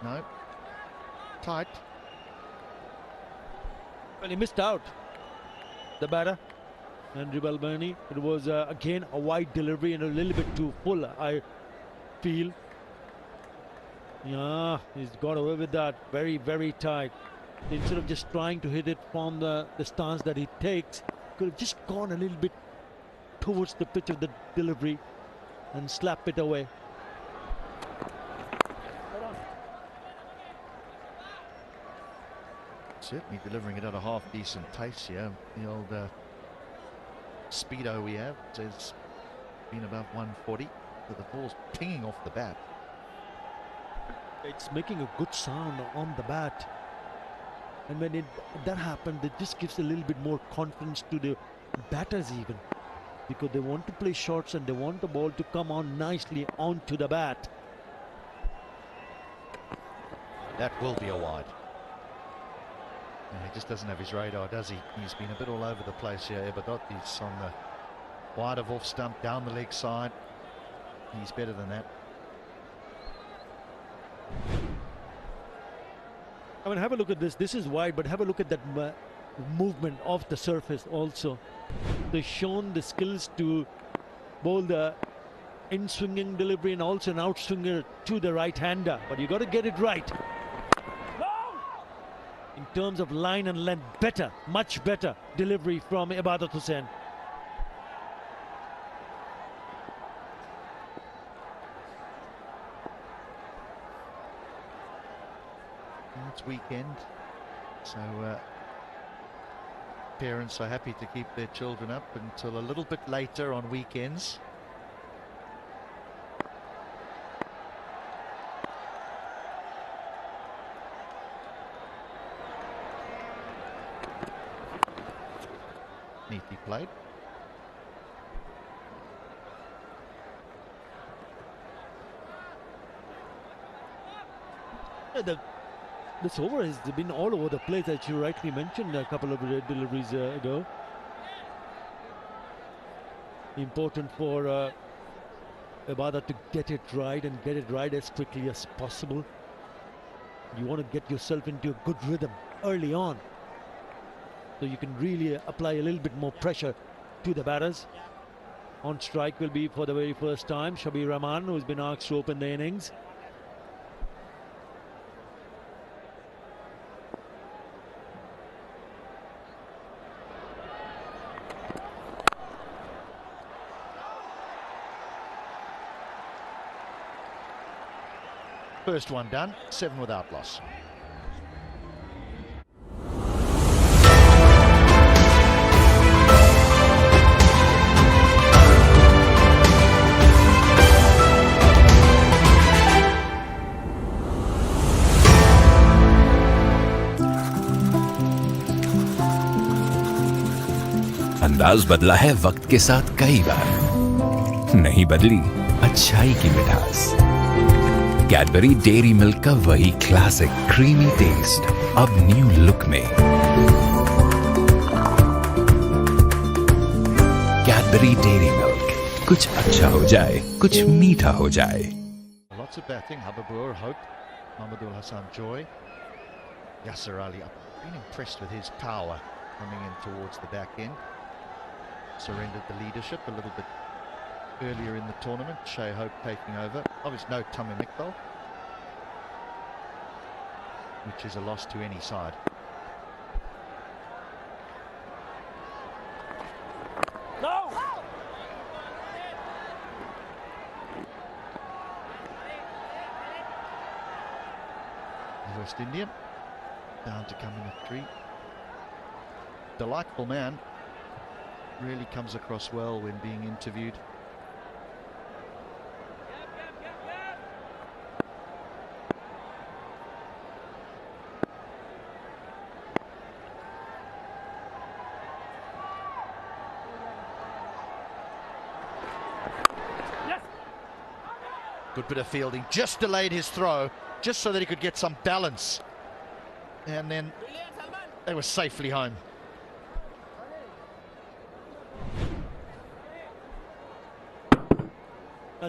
No. Tight. Well, he missed out. The batter. Andrew Balbani. It was again a wide delivery and a little bit too full, I feel. Yeah, he's got away with that. Very, very tight. Instead of just trying to hit it from the stance that he takes, could have just gone a little bit towards the pitch of the delivery and slap it away. Certainly delivering it at a half-decent pace here. The old speedo we have has been above 140, but the ball's pinging off the bat. It's making a good sound on the bat. And when that happens, it just gives a little bit more confidence to the batters even. Because they want to play shots and they want the ball to come on nicely onto the bat. That will be a wide. And he just doesn't have his radar, does he? He's been a bit all over the place here. Ebadot is on the wide of off stump, down the leg side. He's better than that. I mean, have a look at this. This is wide, but have a look at that movement of the surface also. They've shown the skills to bowl the in-swinging delivery and also an out-swinger to the right-hander. But you got to get it right. In terms of line and length, better, much better delivery from Ibadat Hussain. It's weekend, so parents are happy to keep their children up until a little bit later on weekends. Neatly played. This over has been all over the place, as you rightly mentioned a couple of deliveries ago. Important for Ibadat to get it right and get it right as quickly as possible. You want to get yourself into a good rhythm early on, so you can really apply a little bit more pressure to the batters. On strike will be for the very first time Shabir Rahman, who's been asked to open the innings. First one done, 7 without loss. अंदाज बदला है वक्त के साथ कई बार, नहीं बदली अच्छाई की मिठास। कैडबरी डेयरी मिल्क का वही क्लासिक क्रीमी टेस्ट अब न्यू लुक में। कैडबरी डेयरी मिल्क, कुछ अच्छा हो जाए, कुछ मीठा हो जाए। Lots of batting. Habibur, Hope, Mahmudul Hassan Joy, Yasser Ali. I've been impressed with his power coming in towards the back end. Surrendered the leadership a little bit earlier in the tournament. Shea Hope taking over. Obviously no Tamim Iqbal, which is a loss to any side. No! West Indian down to come in at 3. Delightful man. Really comes across well when being interviewed. Yes. Good bit of fielding, just delayed his throw, just so that he could get some balance. And then they were safely home.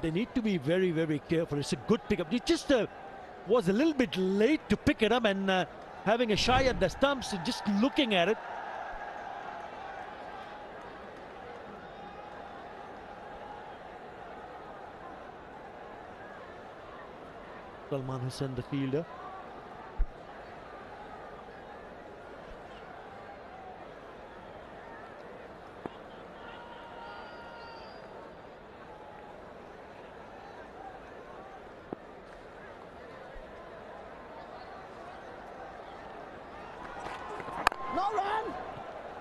They need to be very, very careful. It's a good pickup. It's just was a little bit late to pick it up and having a shy at the stumps, just looking at it. Salman Hussain, the fielder.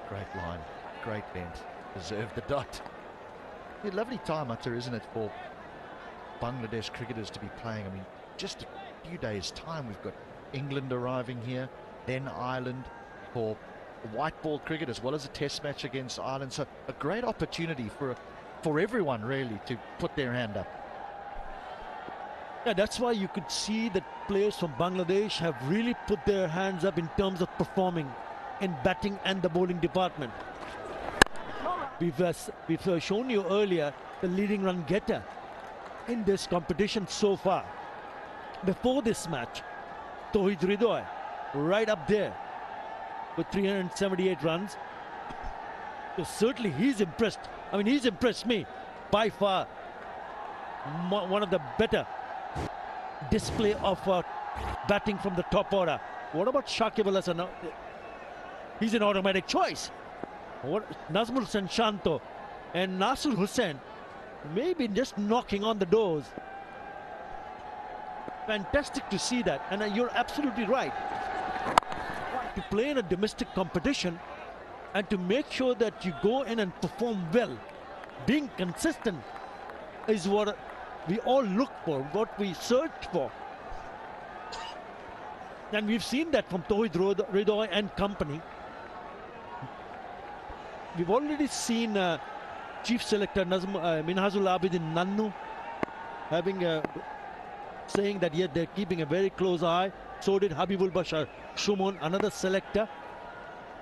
Great line, great bend, deserved the dot. A lovely time, Utter, isn't it, for Bangladesh cricketers to be playing? I mean, just a few days' time, we've got England arriving here, then Ireland for white ball cricket as well as a test match against Ireland. So a great opportunity for everyone really to put their hand up. Yeah, that's why you could see that players from Bangladesh have really put their hands up in terms of performing in batting and the bowling department. We've shown you earlier the leading run getter in this competition so far. Before this match, Tauhid Hridoy, right up there with 378 runs. So certainly he's impressed. I mean, he's impressed me by far. One of the better display of batting from the top order. What about Shakib Al Hasan? He's an automatic choice. Nazmul Hussain Shanto and Nasir Hussain maybe just knocking on the doors. Fantastic to see that, and you're absolutely right. To play in a domestic competition and to make sure that you go in and perform well, being consistent is what we all look for, what we search for. And we've seen that from Tauhid Hridoy and company. We've already seen Chief Selector Minhazul Abidin Nannu saying that yet they're keeping a very close eye. So did Habibul Bashar Shumon, another selector.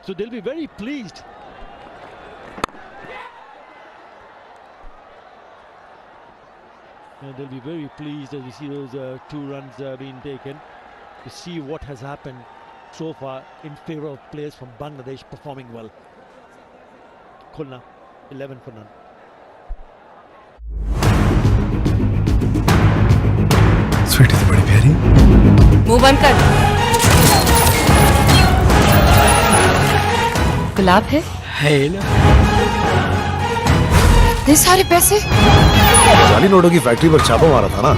So they'll be very pleased. And they'll be very pleased as we see those 2 runs being taken, to see what has happened so far in favor of players from Bangladesh performing well. Khulna, 11 for none. Sweety तो बड़ी प्यारी। मुंह बंद कर। गुलाब है? है ना। इतने सारे पैसे? जाली नोटों की फैक्ट्री पर छापा मारा था ना।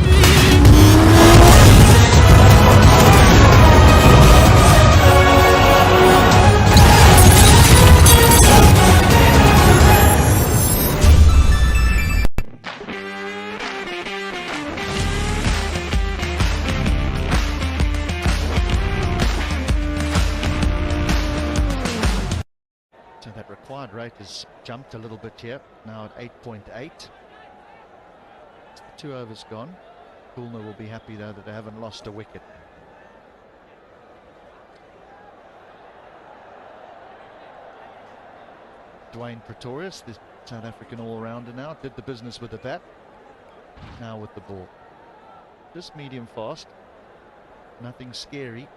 Required rate has jumped a little bit here, now at 8.8. 2 overs gone. Khulna will be happy though that they haven't lost a wicket. Dwayne Pretorius, the South African all-rounder now, did the business with the bat, now with the ball. Just medium fast, nothing scary.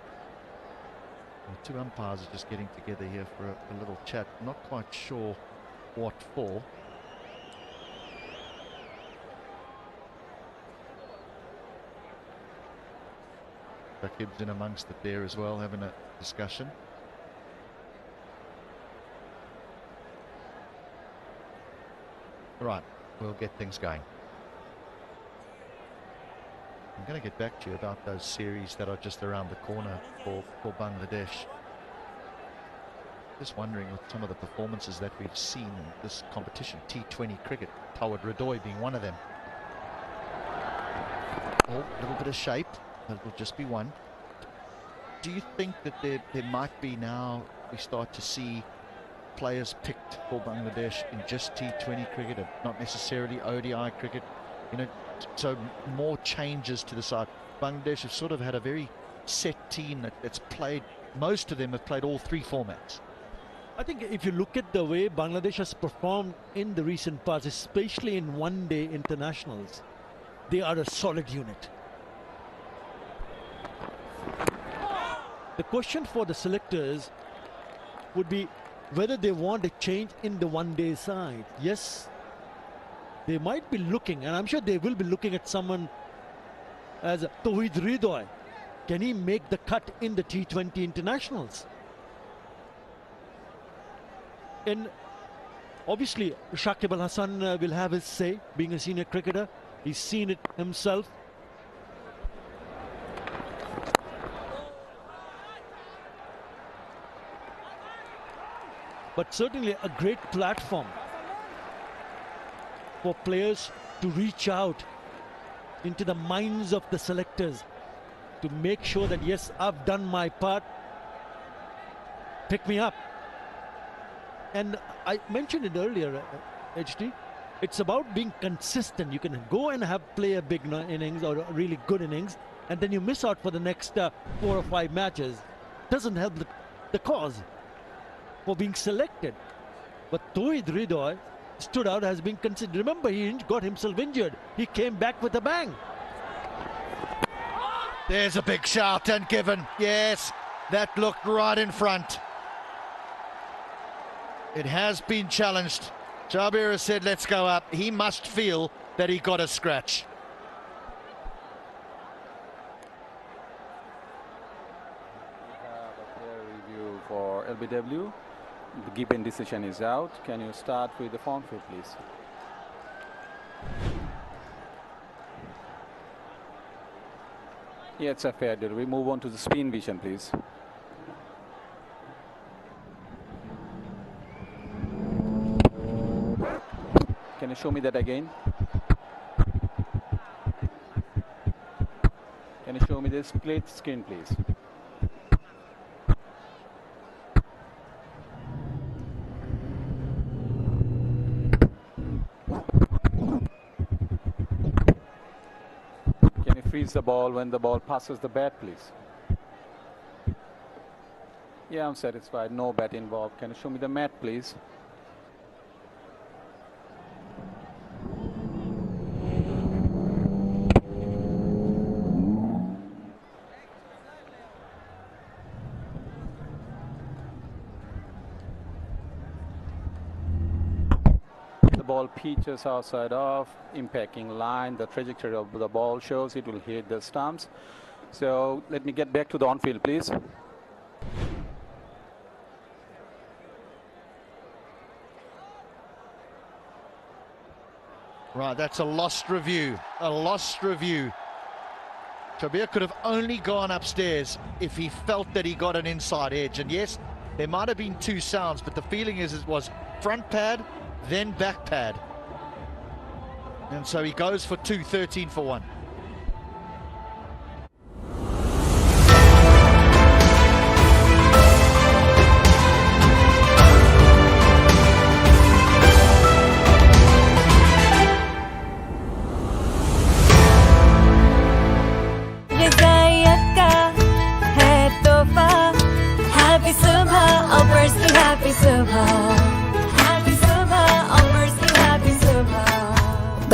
The 2 umpires are just getting together here for a little chat. Not quite sure what for. Rakib's in amongst it there as well, having a discussion. Right, we'll get things going. I'm going to get back to you about those series that are just around the corner for Bangladesh. Just wondering with some of the performances that we've seen in this competition, T20 cricket, Tauhid Hridoy being one of them. Oh, a little bit of shape, that will just be one. Do you think that there might be now, we start to see players picked for Bangladesh in just T20 cricket and not necessarily ODI cricket? You know, so more changes to the side. Bangladesh have sort of had a very set team that's played, most of them have played all 3 formats. I think if you look at the way Bangladesh has performed in the recent past, especially in one-day internationals, they are a solid unit. The question for the selectors would be whether they want a change in the one-day side. Yes, they might be looking, and I'm sure they will be looking at someone as Tawhid Ridoy. Can he make the cut in the T20 internationals? And obviously, Shakib Al Hasan will have his say, being a senior cricketer. He's seen it himself. But certainly a great platform for players to reach out into the minds of the selectors to make sure that, yes, I've done my part, pick me up. And I mentioned it earlier, HT, it's about being consistent. You can go and play a big innings or a really good innings, and then you miss out for the next 4 or 5 matches. Doesn't help the cause for being selected. But Tawhid Ridoy stood out, has been considered. Remember, he got himself injured. He came back with a bang. There's a big shout and given. Yes, that looked right in front. It has been challenged. Jabir has said, let's go up. He must feel that he got a scratch. We have a player review for LBW. The given decision is out. Can you start with the form field, please? Yeah, it's a fair deal. We move on to the spin vision, please. Can you show me that again? Can you show me the split screen, please? Can you freeze the ball when the ball passes the bat, please? Yeah, I'm satisfied. No bat involved. Can you show me the mat, please? Ball pitches outside of impacting line. The trajectory of the ball shows it will hit the stumps. So let me get back to the on-field, please. Right, that's a lost review. A lost review. Jabir could have only gone upstairs if he felt that he got an inside edge. And yes, there might have been 2 sounds, but the feeling is it was front pad, then back pad. And so he goes for 2, 13 for 1. Happy Subha, oh Percy, happy Subha.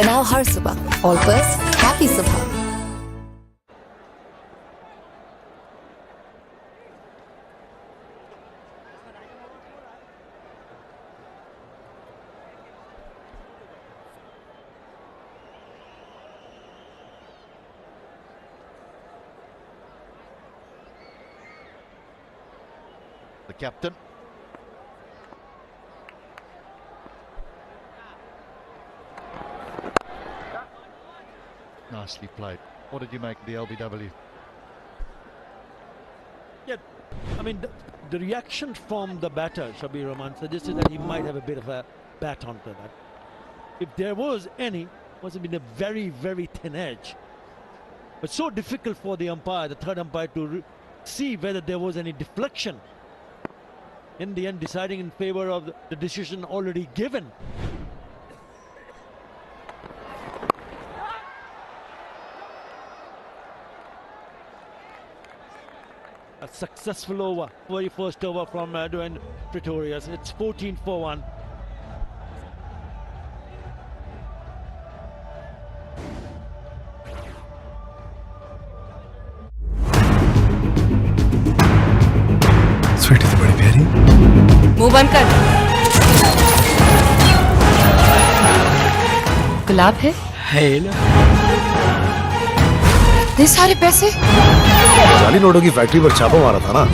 बनाओ हर सुबह all purse happy सुबह. The captain. Nicely played. What did you make of the LBW? Yeah, I mean, the reaction from the batter, Shabir Rahman, suggested that he might have a bit of a bat onto that. If there was any, must have been a very, very thin edge. But so difficult for the umpire, the third umpire, to see whether there was any deflection. In the end, deciding in favor of the decision already given. A successful over, very first over from Dwayne Pretorius. It's 14 for 1. मुंह बंद कर। गुलाब है? इतने सारे पैसे? जाली नोटों की फैक्ट्री पर छापा मारा था ना।